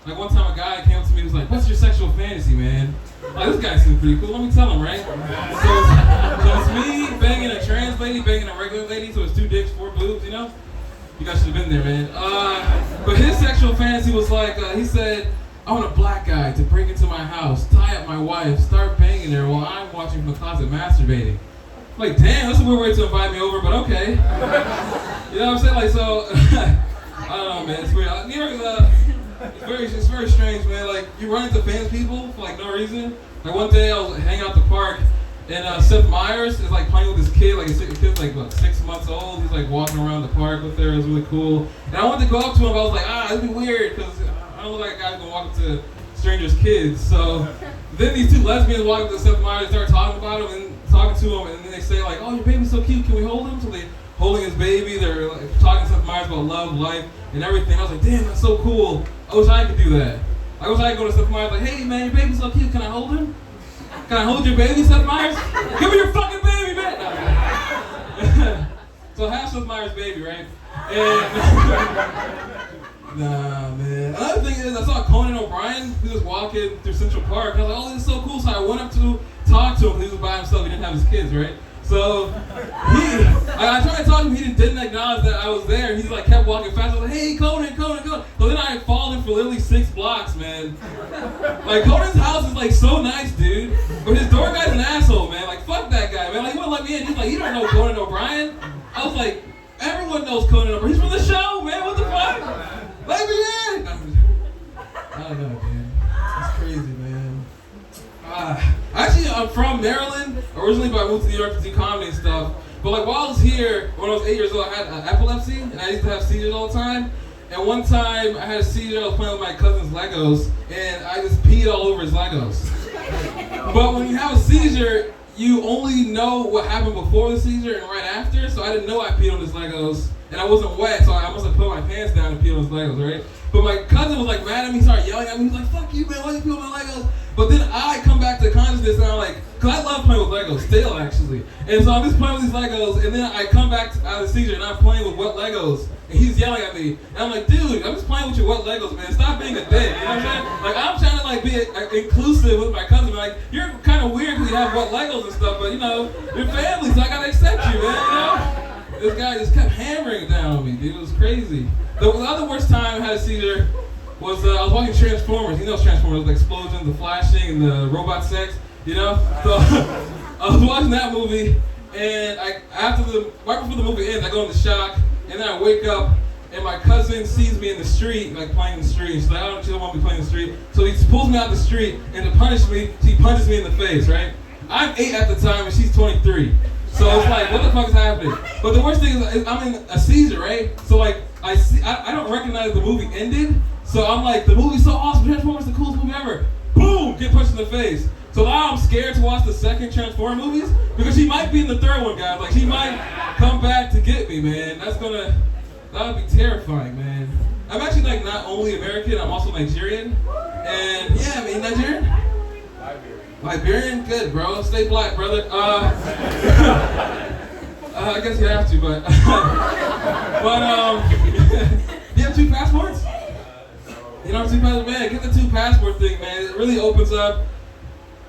Like one time a guy came up to me and was like, "What's your sexual fantasy, man?" Like, this guy seems pretty cool. Let me tell him, right? So it's me banging a trans lady, banging a regular lady. So it's 2 dicks, 4 boobs. You know? You guys should have been there, man. But his sexual fantasy was like, he said, "I want a black guy to break into my house, tie up my wife, start banging her while I'm watching from the closet masturbating." I'm like, damn, that's a weird way to invite me over, but okay. You know what I'm saying? Like, so, I don't know, man. It's weird. New York is, it's very strange, man. Like, you run into famous people for, like, no reason. Like, one day I was hanging out at the park, and Seth Meyers is, like, playing with this kid. Like, his kid's, like, what, 6 months old. He's, like, walking around the park with her. It was really cool. And I wanted to go up to him, but I was like, it'd be weird, because I don't look like a guy who's going to walk up to strangers' kids. So then these 2 lesbians walk up to Seth Meyers and start talking about him and talking to him, and then they say, like, "Oh, your baby's so cute, can we hold him?" So they holding his baby, they're like, talking to Seth Meyers about love, life, and everything. I was like, damn, that's so cool. I wish I could do that. I wish I could go to Seth Meyers like, "Hey, man, your baby's so cute, can I hold him? Can I hold your baby, Seth Meyers? Give me your fucking baby, man!" So I have Seth Meyers' baby, right? And nah, man. Another thing is, I saw Conan O'Brien. He was walking through Central Park. I was like, "Oh, this is so cool." So I went up to talk to him. He was by himself. He didn't have his kids, right? So I tried to talk to him. He didn't acknowledge that I was there. He's like kept walking fast. I was like, "Hey, Conan." So then I followed him for literally 6 blocks, man. Like, Conan's house is like so nice, dude. But his door guy's an asshole, man. Like, fuck that guy, man. Like, he wouldn't let me in. He's like, "You don't know Conan O'Brien?" I was like, "Everyone knows Conan O'Brien. He's from the show, man. What the fuck? Let me in." I don't know, man. It's crazy, man. Actually, I'm from Maryland originally, but I moved to New York to do comedy and stuff. But like while I was here, when I was 8 years old, I had epilepsy, and I used to have seizures all the time. And one time, I had a seizure. I was playing with my cousin's Legos, and I just peed all over his Legos. But when you have a seizure, you only know what happened before the seizure and right after. So I didn't know I peed on his Legos, and I wasn't wet, so I must have put my pants down and peed on his Legos, right? But my cousin was like mad at me, started yelling at me. He's like, "Fuck you, man, why you pee on my Legos?" But then I come back to consciousness, and I'm like, because I love playing with Legos still, actually. And so I'm just playing with these Legos, and then I come back out of the seizure, and I'm playing with wet Legos. And he's yelling at me. And I'm like, "Dude, I'm just playing with your wet Legos, man. Stop being a dick." You know what I'm saying? Like, I'm trying to, like, be inclusive with my cousin. Like, you're kind of weird because you have wet Legos and stuff, but, you know, you're family, so I got to accept you, man, you know? This guy just kept hammering down on me, dude. It was crazy. The other worst time I had a seizure was I was watching Transformers. You know Transformers, the explosions, the flashing, and the robot sex, you know? So I was watching that movie, and right before the movie ends, I go into shock, and then I wake up, and my cousin sees me in the street, like playing in the street. She's like, she don't want me playing in the street. So he pulls me out the street, and to punish me, she punches me in the face, right? I'm 8 at the time, and she's 23. So it's like, what the fuck is happening? But the worst thing is I'm in a seizure, right? So like, I don't recognize the movie ended. So I'm like, the movie's so awesome, Transformers the coolest movie ever. Boom, get punched in the face. So now I'm scared to watch the second Transformers movies because she might be in the third one, guys. Like, she might come back to get me, man. That would be terrifying, man. I'm actually like not only American, I'm also Nigerian. And yeah, I mean, Nigerian? Liberian? Good, bro. Stay black, brother. I guess you have to, but do you have 2 passports? You don't have 2 passports? Man, get the 2 passport thing, man. It really opens up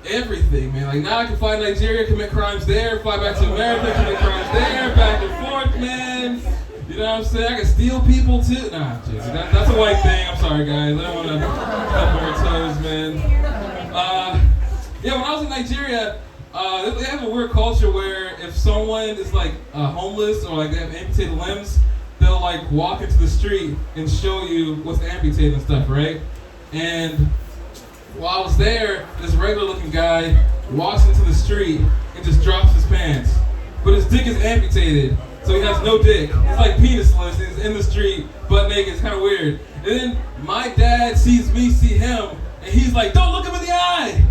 everything, man. Like, now I can fly to Nigeria, commit crimes there, fly back to America, commit crimes there, back and forth, man. You know what I'm saying? I can steal people too. Nah, Jesus, that's a white thing. I'm sorry, guys. I don't want to step on your toes, man. Yeah, when I was in Nigeria, they have a weird culture where if someone is like homeless or like they have amputated limbs, they'll like walk into the street and show you what's amputated and stuff, right? And while I was there, this regular looking guy walks into the street and just drops his pants. But his dick is amputated, so he has no dick. He's like penisless, he's in the street, butt naked, it's kind of weird. And then my dad sees me see him, and he's like, "Don't look him in the eye!"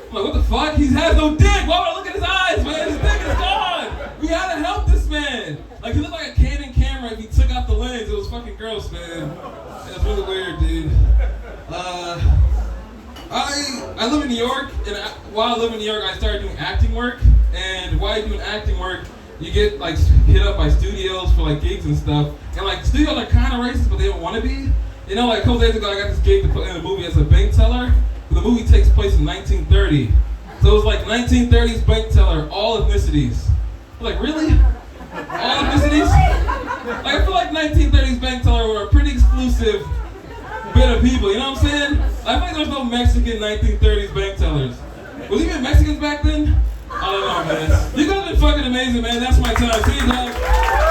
I'm like, what the fuck? He has no dick! Why would I look at his eyes, man? His dick is gone! We had to help this man! Like, he looked like a Canon camera if he took out the lens. It was fucking gross, man. It was really weird, dude. I live in New York, and while I live in New York, I started doing acting work. And while you're doing acting work, you get like hit up by studios for like gigs and stuff. And like studios are kind of racist, but they don't want to be. You know, like a couple days ago, I got this gig to put in a movie as a bank teller. The movie takes place in 1930. So it was like 1930s bank teller, all ethnicities. I was like, really? All ethnicities? Like, I feel like 1930s bank teller were a pretty exclusive bit of people, you know what I'm saying? I feel like there's no Mexican 1930s bank tellers. Was even Mexicans back then? I don't know, man. You guys have been fucking amazing, man. That's my time. See you, dog.